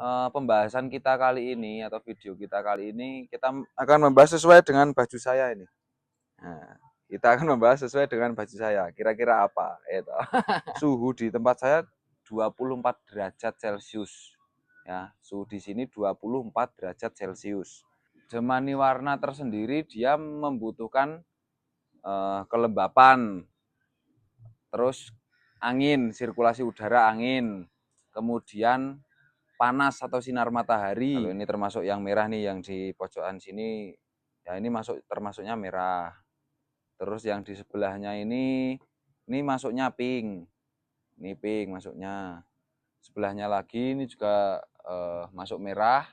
pembahasan kita kali ini atau video kita kali ini kita akan membahas sesuai dengan baju saya ini. Nah, kita akan membahas sesuai dengan baju saya. Kira-kira apa? Itu. Suhu di tempat saya 24 derajat Celcius. Ya, suhu di sini 24 derajat Celcius. Jemani warna tersendiri dia membutuhkan kelembapan, terus angin, sirkulasi udara angin, kemudian panas atau sinar matahari. Kalau ini termasuk yang merah nih, yang di pojokan sini, ya ini termasuknya merah. Terus yang di sebelahnya ini masuknya pink. Ini pink masuknya. Sebelahnya lagi ini juga masuk merah.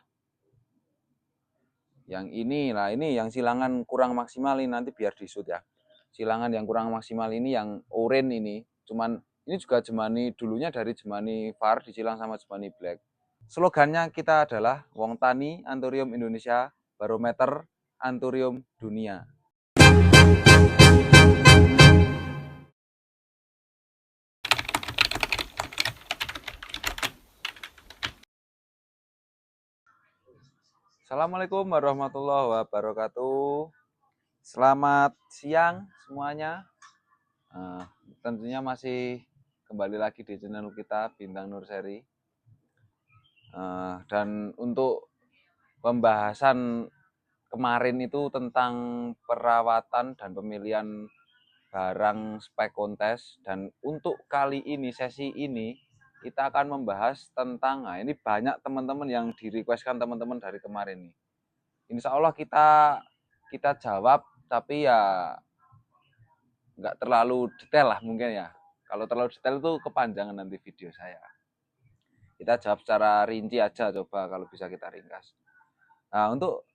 Yang ini, nah ini yang silangan kurang maksimal ini nanti biar disut ya. Silangan yang kurang maksimal ini yang oranye ini, cuman ini juga Jemani dulunya dari Jemani VAR disilang sama Jemani Black. Slogannya kita adalah Wong Tani Anthurium Indonesia, barometer Anthurium dunia. Assalamualaikum warahmatullahi wabarakatuh. Selamat siang semuanya. Tentunya masih kembali lagi di channel kita Bintang Nur Seri. Dan untuk pembahasan kemarin itu tentang perawatan dan pemilihan barang spek kontes, dan untuk kali ini sesi ini kita akan membahas tentang, nah ini banyak teman-teman yang di-requestkan teman-teman dari kemarin nih. Insya Allah kita jawab, tapi ya nggak terlalu detail lah mungkin ya. Kalau terlalu detail itu kepanjangan nanti video saya. Kita jawab secara rinci aja, coba kalau bisa kita ringkas. Nah, untuk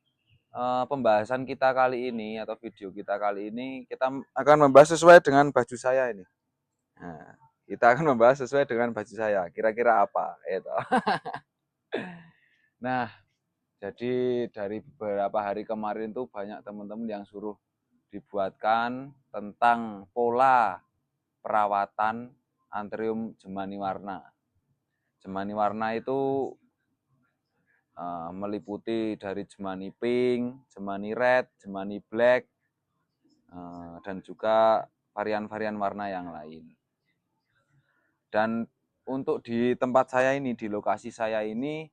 pembahasan kita kali ini atau video kita kali ini kita akan membahas sesuai dengan baju saya ini. Nah, kita akan membahas sesuai dengan baju saya. Kira-kira apa? Itu. Nah, jadi dari beberapa hari kemarin tuh banyak teman-teman yang suruh dibuatkan tentang pola perawatan Anthurium Jemani warna. Jemani warna itu meliputi dari Jemani pink, Jemani red, Jemani black, dan juga varian-varian warna yang lain. Dan untuk di tempat saya ini, di lokasi saya ini,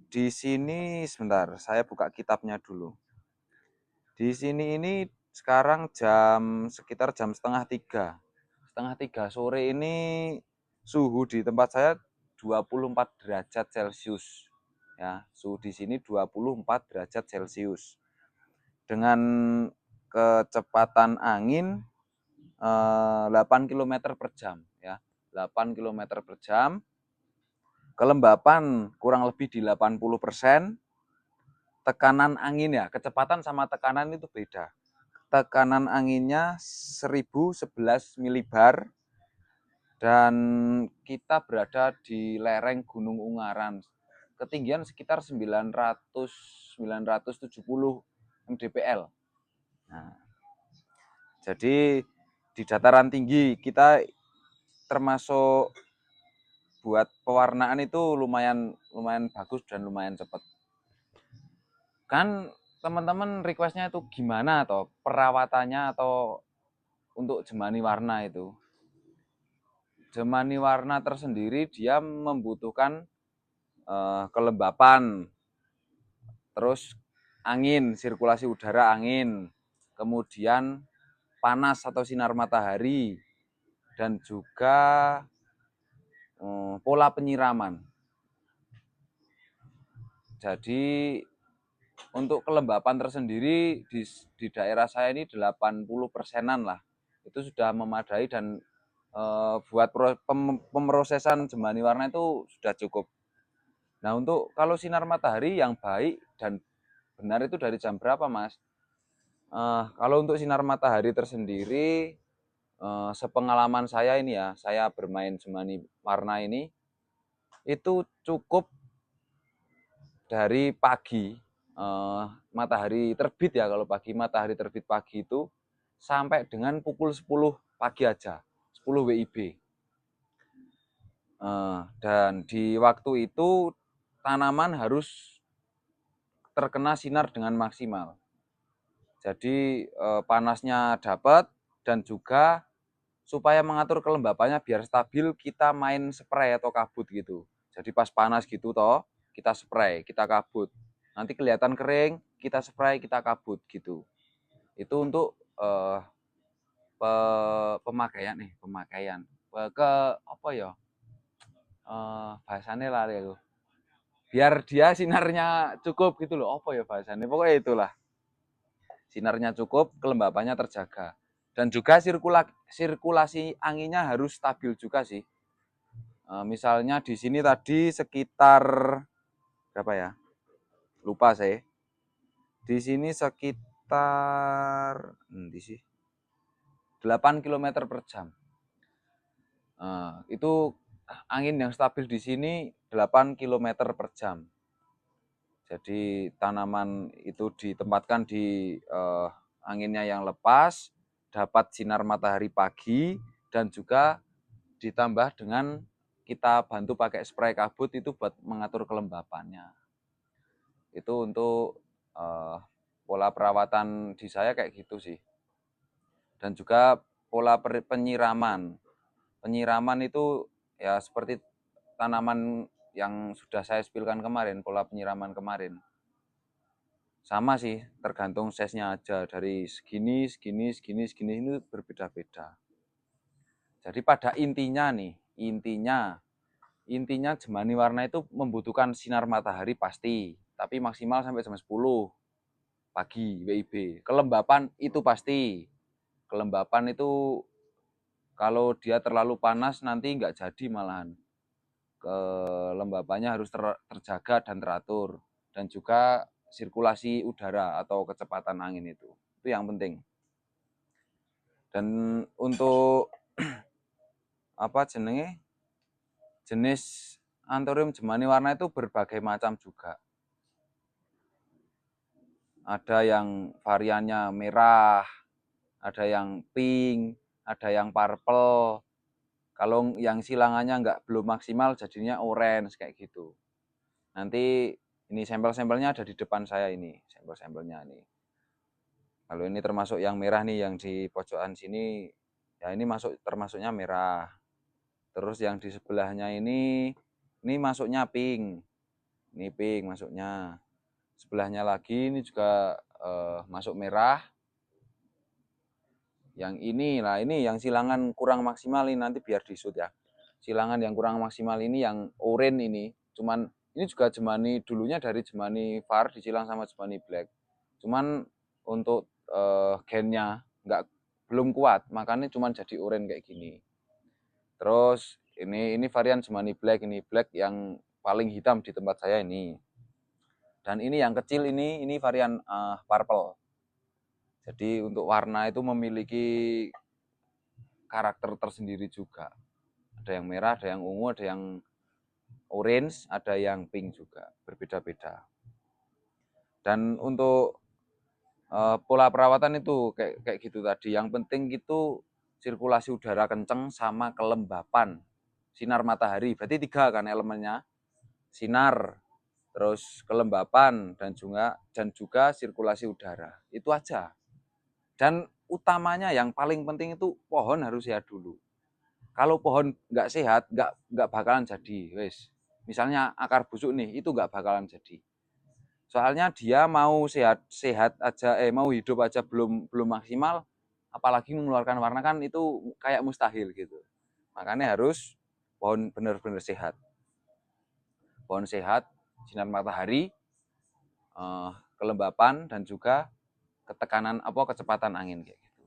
di sini sebentar, saya buka kitabnya dulu. Di sini ini sekarang sekitar jam setengah tiga sore ini, suhu di tempat saya 24 derajat Celcius. Ya, suhu di sini 24 derajat Celcius. Dengan kecepatan angin 8 km per jam ya. 8 km per jam. Kelembapan kurang lebih di 80%. Tekanan angin ya, kecepatan sama tekanan itu beda. Tekanan anginnya 1011 milibar. Dan kita berada di lereng Gunung Ungaran, ketinggian sekitar 970 mdpl. Nah, jadi di dataran tinggi kita termasuk buat pewarnaan itu lumayan bagus dan lumayan cepat. Kan teman-teman requestnya itu gimana atau perawatannya atau untuk Jemani warna itu. Jemani warna tersendiri dia membutuhkan kelembapan, terus angin, sirkulasi udara angin, kemudian panas atau sinar matahari, dan juga pola penyiraman. Jadi untuk kelembapan tersendiri di daerah saya ini 80%-an lah. Itu sudah memadai dan buat pemrosesan Jemani warna itu sudah cukup. Nah, untuk kalau sinar matahari yang baik dan benar itu dari jam berapa, Mas? Kalau untuk sinar matahari tersendiri, sepengalaman saya ini ya, saya bermain Jemani warna ini, itu cukup dari pagi, matahari terbit ya, kalau pagi, matahari terbit pagi itu, sampai dengan pukul 10 pagi aja, 10 WIB. Dan di waktu itu tanaman harus terkena sinar dengan maksimal. Jadi panasnya dapat, dan juga supaya mengatur kelembapannya biar stabil, kita main spray atau kabut gitu. Jadi pas panas gitu toh, kita spray, kita kabut. Nanti kelihatan kering, kita spray, kita kabut gitu. Itu untuk pemakaian. Ke apa ya? Bahasannya lah ya. Biar dia sinarnya cukup gitu loh. Apa ya bahasannya? Pokoknya itulah. Sinarnya cukup, kelembapannya terjaga. Dan juga sirkulasi anginnya harus stabil juga sih. Misalnya di sini tadi sekitar berapa ya? Lupa saya. Di sini sekitar di sih 8 km per jam. Itu angin yang stabil di sini 8 km per jam. Jadi tanaman itu ditempatkan di anginnya yang lepas, dapat sinar matahari pagi, dan juga ditambah dengan kita bantu pakai spray kabut itu buat mengatur kelembapannya. Itu untuk pola perawatan di saya kayak gitu sih. Dan juga pola penyiraman. Penyiraman itu ya seperti tanaman yang sudah saya spilkan kemarin, pola penyiraman kemarin. Sama sih, tergantung size-nya aja. Dari segini ini berbeda-beda. Jadi pada intinya nih, intinya Jemani Warna itu membutuhkan sinar matahari pasti, tapi maksimal sampai jam 10 pagi WIB. Kelembapan itu pasti. Kelembapan itu kalau dia terlalu panas nanti nggak jadi malahan. Kelembapannya harus terjaga dan teratur. Dan juga sirkulasi udara atau kecepatan angin itu yang penting. Dan untuk apa jenis Anthurium Jemani Warna itu berbagai macam juga. Ada yang variannya merah, ada yang pink, ada yang purple. Kalau yang silangannya belum maksimal jadinya orange kayak gitu. Nanti ini sampel-sampelnya ada di depan saya ini, sampel-sampelnya nih. Kalau ini termasuk yang merah nih, yang di pojokan sini, ya ini termasuknya merah. Terus yang di sebelahnya ini masuknya pink. Ini pink masuknya. Sebelahnya lagi ini juga masuk merah. Yang ini yang silangan kurang maksimal ini nanti biar disut ya. Silangan yang kurang maksimal ini yang oranye ini. Cuman ini juga Jemani dulunya dari Jemani Var disilang sama Jemani Black. Cuman untuk gennya belum kuat, makanya cuman jadi oranye kayak gini. Terus ini varian Jemani Black, ini Black yang paling hitam di tempat saya ini. Dan ini yang kecil ini varian purple. Jadi untuk warna itu memiliki karakter tersendiri juga. Ada yang merah, ada yang ungu, ada yang orange, ada yang pink juga. Berbeda-beda. Dan untuk pola perawatan itu kayak gitu tadi. Yang penting itu sirkulasi udara kenceng sama kelembapan. Sinar matahari. Berarti 3 kan elemennya. Sinar, terus kelembapan, dan juga sirkulasi udara. Itu aja. Dan utamanya yang paling penting itu pohon harus sehat dulu. Kalau pohon nggak sehat, nggak bakalan jadi. Wes, misalnya akar busuk nih, itu nggak bakalan jadi. Soalnya dia mau sehat aja, mau hidup aja belum maksimal, apalagi mengeluarkan warna kan itu kayak mustahil gitu. Makanya harus pohon benar-benar sehat. Pohon sehat, sinar matahari, kelembapan, dan juga kecepatan angin kayak gitu.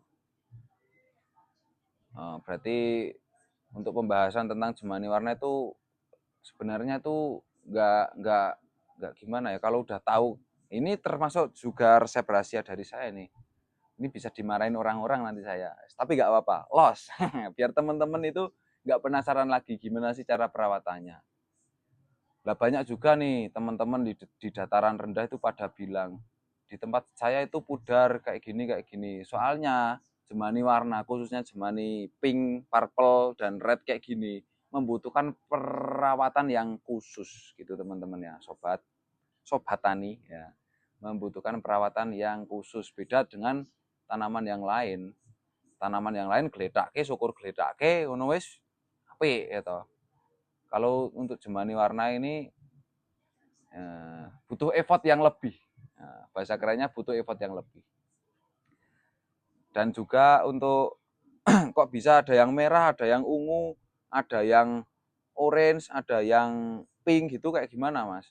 Berarti untuk pembahasan tentang Jemani Warna itu sebenarnya tuh nggak gimana ya, kalau udah tahu ini termasuk juga resep rahasia dari saya nih. Ini bisa dimarahin orang-orang nanti saya, tapi nggak apa-apa, los. Biar teman-teman itu nggak penasaran lagi gimana sih cara perawatannya. Lah banyak juga nih teman-teman di dataran rendah itu pada bilang, di tempat saya itu pudar kayak gini. Soalnya Jemani Warna, khususnya Jemani pink, purple, dan red kayak gini, membutuhkan perawatan yang khusus gitu teman-teman ya, sobat tani ya. Membutuhkan perawatan yang khusus, beda dengan tanaman yang lain. Tanaman yang lain gledake, syukur gledake ngono wis apik ya toh. Kalau untuk jemani warna ini butuh effort yang lebih. Bahasa kerennya butuh effort yang lebih. Dan juga untuk kok bisa ada yang merah, ada yang ungu, ada yang orange, ada yang pink gitu, kayak gimana Mas?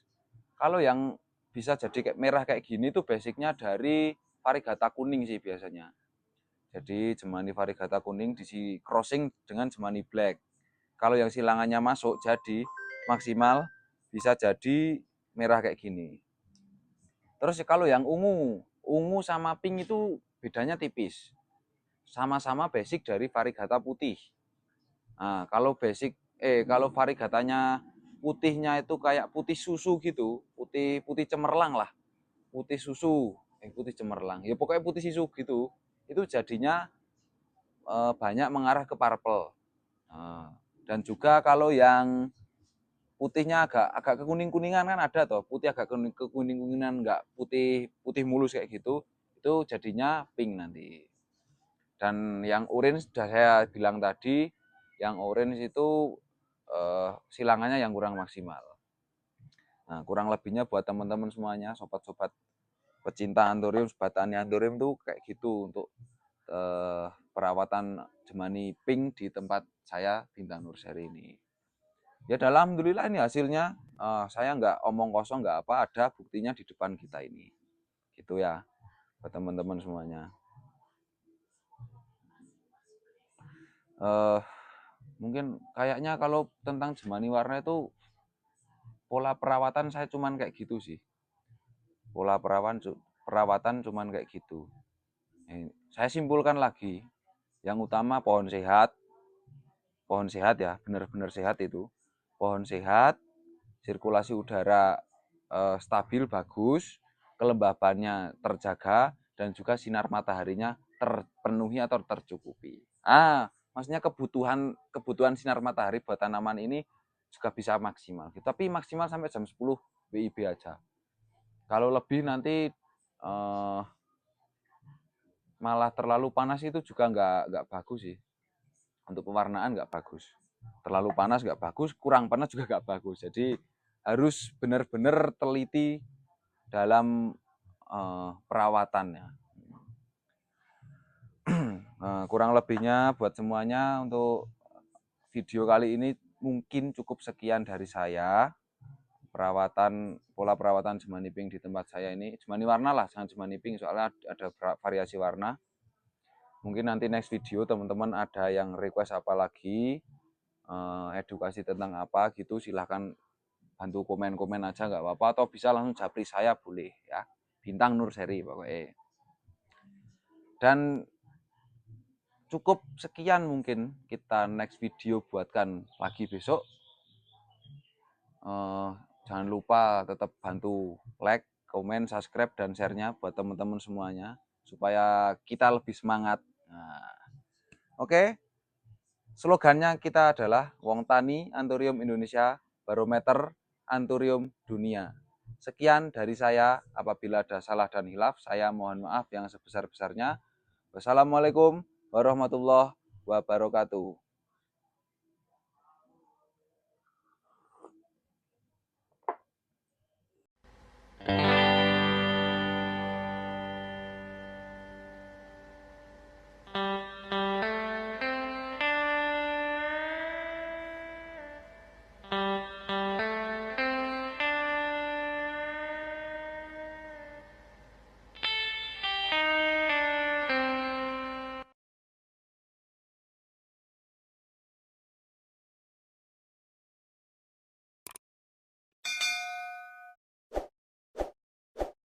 Kalau yang bisa jadi kayak merah kayak gini tuh basicnya dari varigata kuning sih biasanya. Jadi jemani varigata kuning di crossing dengan jemani black. Kalau yang silangannya masuk jadi maksimal bisa jadi merah kayak gini. Terus kalau yang ungu sama pink itu bedanya tipis. Sama-sama basic dari varigata putih. Nah, kalau varigatanya putihnya itu kayak putih susu gitu, putih cemerlang lah, putih cemerlang. Ya pokoknya putih susu gitu. Itu jadinya banyak mengarah ke purple. Dan juga kalau yang putihnya agak kekuning-kuningan kan ada toh, putih agak kekuning-kuningan, enggak putih mulus kayak gitu, itu jadinya pink nanti. Dan yang orange sudah saya bilang tadi, yang orange itu silangannya yang kurang maksimal. Nah, kurang lebihnya buat teman-teman semuanya, sobat-sobat pecinta anthurium, sobat tani anthurium tuh kayak gitu untuk perawatan jemani pink di tempat saya Bintang Nursery ini. Ya alhamdulillah ini hasilnya, saya nggak omong kosong, nggak apa, ada buktinya di depan kita ini. Gitu ya, buat teman-teman semuanya. Mungkin kayaknya kalau tentang jemani warna itu pola perawatan saya cuman kayak gitu sih. Pola perawatan cuman kayak gitu. Saya simpulkan lagi, yang utama pohon sehat ya, benar-benar sehat itu. Pohon sehat, sirkulasi udara stabil bagus, kelembabannya terjaga, dan juga sinar mataharinya terpenuhi atau tercukupi. Maksudnya kebutuhan sinar matahari buat tanaman ini juga bisa maksimal. Tapi maksimal sampai jam 10 WIB aja. Kalau lebih nanti malah terlalu panas itu juga nggak bagus sih. Untuk pewarnaan nggak bagus. Terlalu panas nggak bagus, kurang panas juga nggak bagus. Jadi harus benar-benar teliti dalam perawatannya. Kurang lebihnya buat semuanya untuk video kali ini mungkin cukup sekian dari saya. Pola perawatan jemani pink di tempat saya ini, jemani warna lah, jangan jemani pink soalnya ada variasi warna. Mungkin nanti next video teman-teman ada yang request apa lagi, edukasi tentang apa gitu, silahkan bantu komen-komen aja nggak apa-apa, atau bisa langsung japri saya boleh ya, Bintang Nursery pokoknya. Dan cukup sekian mungkin, kita next video buatkan lagi besok. Jangan lupa tetap bantu like, komen, subscribe, dan share-nya buat teman-teman semuanya supaya kita lebih semangat. Oke. Slogannya kita adalah Wong Tani Anthurium Indonesia, barometer anthurium dunia. Sekian dari saya, apabila ada salah dan hilaf, saya mohon maaf yang sebesar-besarnya. Wassalamualaikum warahmatullahi wabarakatuh.